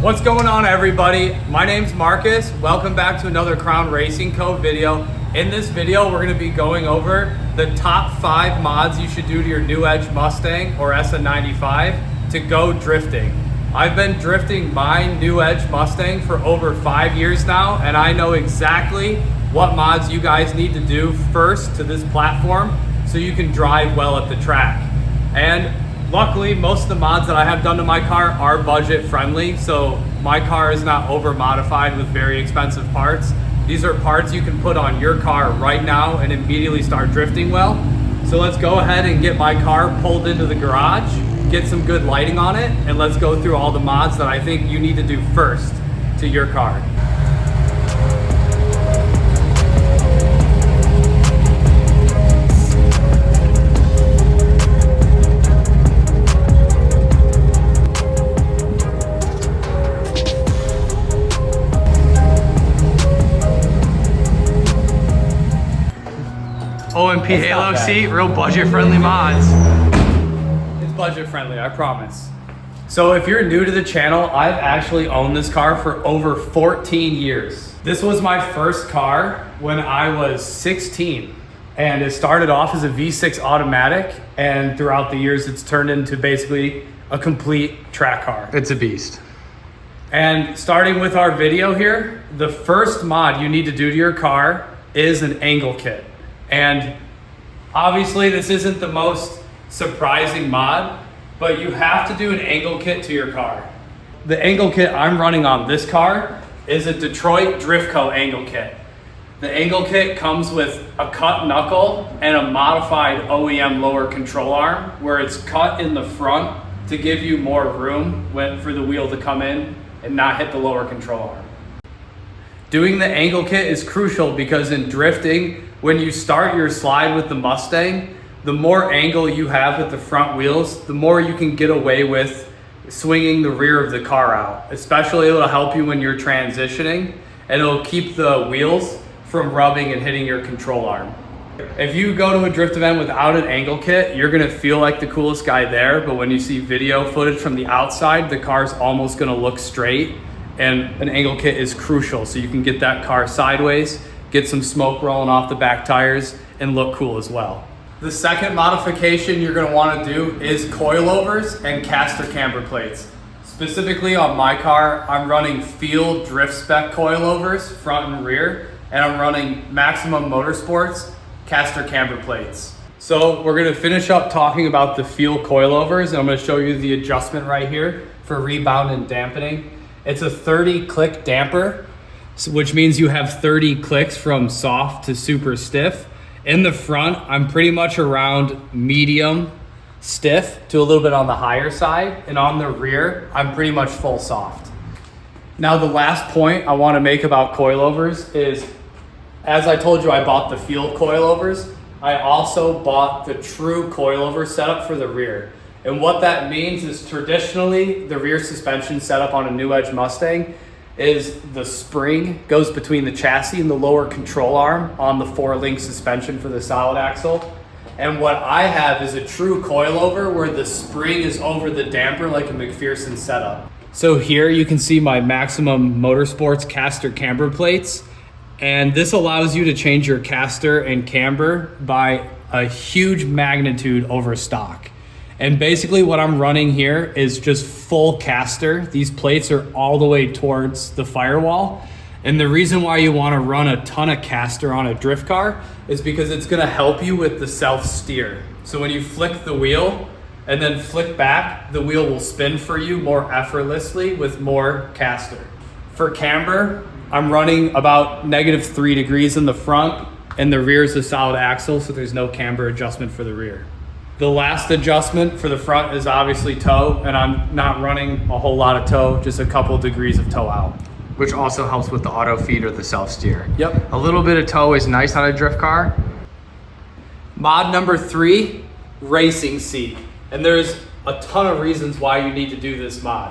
What's going on, everybody? My name's Marcus. Welcome back to another Crown Racing Co. video. In this video, we're going to be going over the top 5 mods you should do to your New Edge Mustang or SN95 to go drifting. I've been drifting my New Edge Mustang for over 5 years now, and I know exactly what mods you guys need to do first to this platform so you can drive well at the track. And luckily, most of the mods that I have done to my car are budget friendly, so my car is not over modified with very expensive parts. These are parts you can put on your car right now and immediately start drifting well. So let's go ahead and get my car pulled into the garage, get some good lighting on it, and let's go through all the mods that I think you need to do first to your car. OMP Halo seat, real budget-friendly mods. It's budget-friendly, I promise. So if you're new to the channel, I've actually owned this car for over 14 years. This was my first car when I was 16, and it started off as a V6 automatic, and throughout the years, it's turned into basically a complete track car. It's a beast. And starting with our video here, the first mod you need to do to your car is an angle kit. And obviously this isn't the most surprising mod, but you have to do an angle kit to your car. The angle kit I'm running on this car is a Detroit Drift Co. angle kit. The angle kit comes with a cut knuckle and a modified OEM lower control arm where it's cut in the front to give you more room for the wheel to come in and not hit the lower control arm. Doing the angle kit is crucial because in drifting, when you start your slide with the Mustang, the more angle you have with the front wheels, the more you can get away with swinging the rear of the car out. Especially it'll help you when you're transitioning, and it'll keep the wheels from rubbing and hitting your control arm. If you go to a drift event without an angle kit, you're gonna feel like the coolest guy there, but when you see video footage from the outside, the car's almost gonna look straight, and an angle kit is crucial so you can get that car sideways, get some smoke rolling off the back tires, and look cool as well. The second modification you're gonna wanna do is coilovers and caster camber plates. Specifically on my car, I'm running Feal Drift Spec coilovers, front and rear, and I'm running Maximum Motorsports caster camber plates. So we're gonna finish up talking about the Feal coilovers, and I'm gonna show you the adjustment right here for rebound and dampening. It's a 30 click damper, which means you have 30 clicks from soft to super stiff. In the front, I'm pretty much around medium stiff to a little bit on the higher side. And on the rear, I'm pretty much full soft. Now, the last point I want to make about coilovers is, as I told you, I bought the Feal coilovers. I also bought the true coilover setup for the rear. And what that means is traditionally, the rear suspension setup on a New Edge Mustang is the spring goes between the chassis and the lower control arm on the 4-link suspension for the solid axle. And what I have is a true coilover where the spring is over the damper like a McPherson setup. So here you can see my Maximum Motorsports caster camber plates. And this allows you to change your caster and camber by a huge magnitude over stock. And basically what I'm running here is just full caster. These plates are all the way towards the firewall. And the reason why you want to run a ton of caster on a drift car is because it's going to help you with the self steer. So when you flick the wheel and then flick back, the wheel will spin for you more effortlessly with more caster. For camber, I'm running about -3 degrees in the front, and the rear is a solid axle, so there's no camber adjustment for the rear. The last adjustment for the front is obviously toe, and I'm not running a whole lot of toe, just a couple degrees of toe out. Which also helps with the auto feed or the self steer. Yep. A little bit of toe is nice on a drift car. Mod number 3, racing seat. And there's a ton of reasons why you need to do this mod.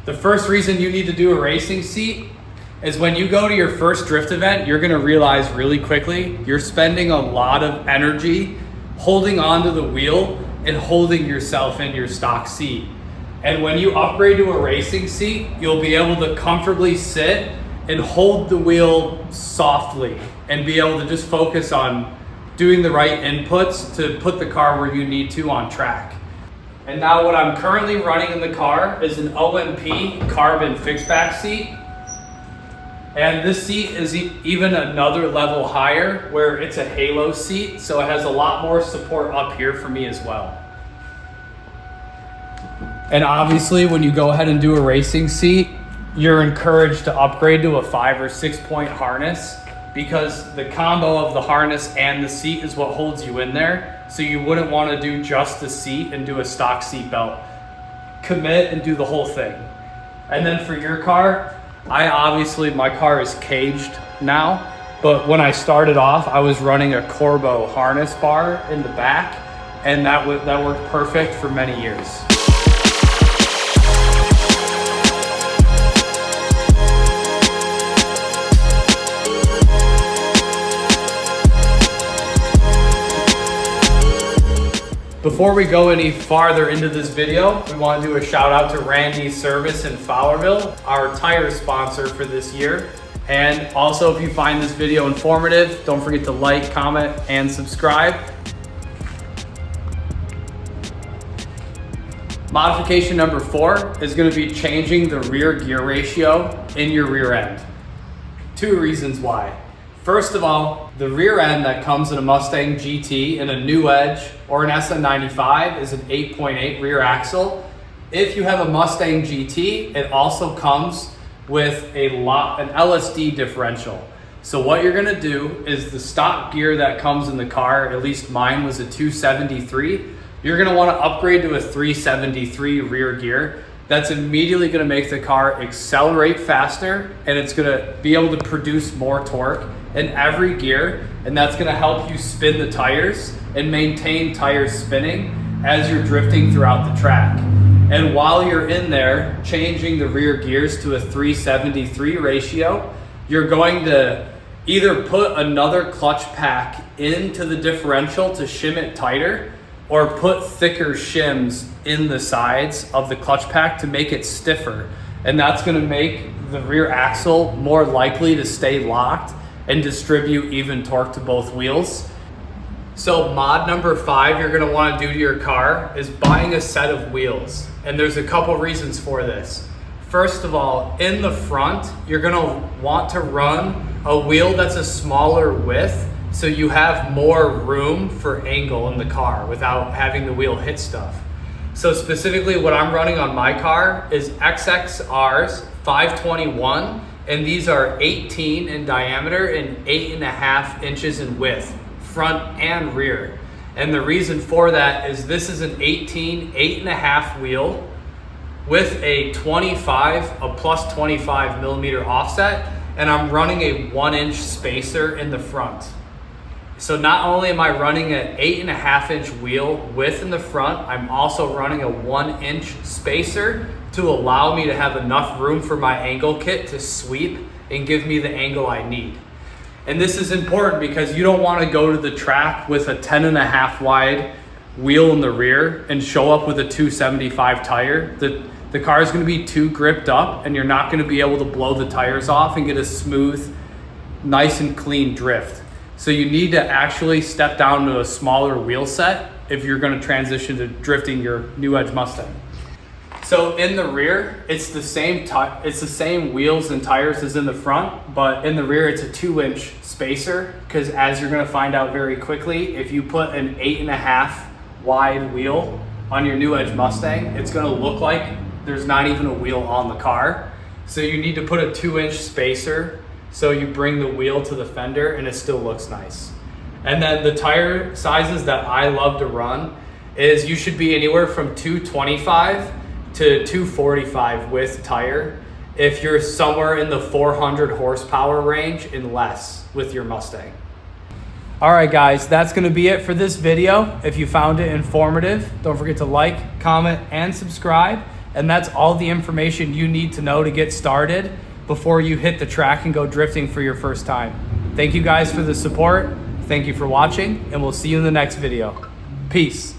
The first reason you need to do a racing seat is when you go to your first drift event, you're gonna realize really quickly, you're spending a lot of energy holding onto the wheel and holding yourself in your stock seat. And when you upgrade to a racing seat, you'll be able to comfortably sit and hold the wheel softly and be able to just focus on doing the right inputs to put the car where you need to on track. And now what I'm currently running in the car is an OMP carbon fixed back seat. And this seat is even another level higher where it's a halo seat, so it has a lot more support up here for me as well. And obviously when you go ahead and do a racing seat, you're encouraged to upgrade to a 5 or 6 point harness, because the combo of the harness and the seat is what holds you in there. So you wouldn't want to do just the seat and do a stock seat belt. Commit and do the whole thing. And then for your car, my car is caged now, but when I started off, I was running a Corbo harness bar in the back, and that worked perfect for many years. Before we go any farther into this video, we want to do a shout out to Randy's Service in Fowlerville, our tire sponsor for this year. And also, if you find this video informative, don't forget to like, comment, and subscribe. Modification number 4 is going to be changing the rear gear ratio in your rear end. 2 reasons why. First of all, the rear end that comes in a Mustang GT in a New Edge or an SN95 is an 8.8 rear axle. If you have a Mustang GT, it also comes with an LSD differential. So what you're gonna do is the stock gear that comes in the car, at least mine was a 273, you're gonna wanna upgrade to a 373 rear gear. That's immediately gonna make the car accelerate faster, and it's gonna be able to produce more torque in every gear, and that's gonna help you spin the tires and maintain tires spinning as you're drifting throughout the track. And while you're in there changing the rear gears to a 373 ratio, you're going to either put another clutch pack into the differential to shim it tighter, or put thicker shims in the sides of the clutch pack to make it stiffer. And that's gonna make the rear axle more likely to stay locked and distribute even torque to both wheels. So mod number 5 you're gonna wanna do to your car is buying a set of wheels. And there's a couple reasons for this. First of all, in the front, you're gonna want to run a wheel that's a smaller width, so you have more room for angle in the car without having the wheel hit stuff. So specifically what I'm running on my car is XXRs 521, and these are 18 in diameter and 8.5 inches in width, front and rear. And the reason for that is this is an 8.5 wheel with a plus 25 millimeter offset, and I'm running a 1-inch spacer in the front. So not only am I running an 8.5 inch wheel width in the front, I'm also running a 1-inch spacer to allow me to have enough room for my angle kit to sweep and give me the angle I need. And this is important because you don't want to go to the track with a 10.5 wide wheel in the rear and show up with a 275 tire. The car is going to be too gripped up, and you're not going to be able to blow the tires off and get a smooth, nice and clean drift. So you need to actually step down to a smaller wheel set if you're going to transition to drifting your New Edge Mustang. So in the rear, it's the same wheels and tires as in the front, but in the rear it's a 2-inch spacer, because as you're going to find out very quickly, if you put an 8.5 wide wheel on your New Edge Mustang, it's going to look like there's not even a wheel on the car. So you need to put a 2-inch spacer so you bring the wheel to the fender and it still looks nice. And then the tire sizes that I love to run is you should be anywhere from 225 to 245 width tire if you're somewhere in the 400 horsepower range and less with your Mustang. All right guys, that's gonna be it for this video. If you found it informative, don't forget to like, comment, and subscribe. And that's all the information you need to know to get started before you hit the track and go drifting for your first time. Thank you guys for the support. Thank you for watching, and we'll see you in the next video. Peace.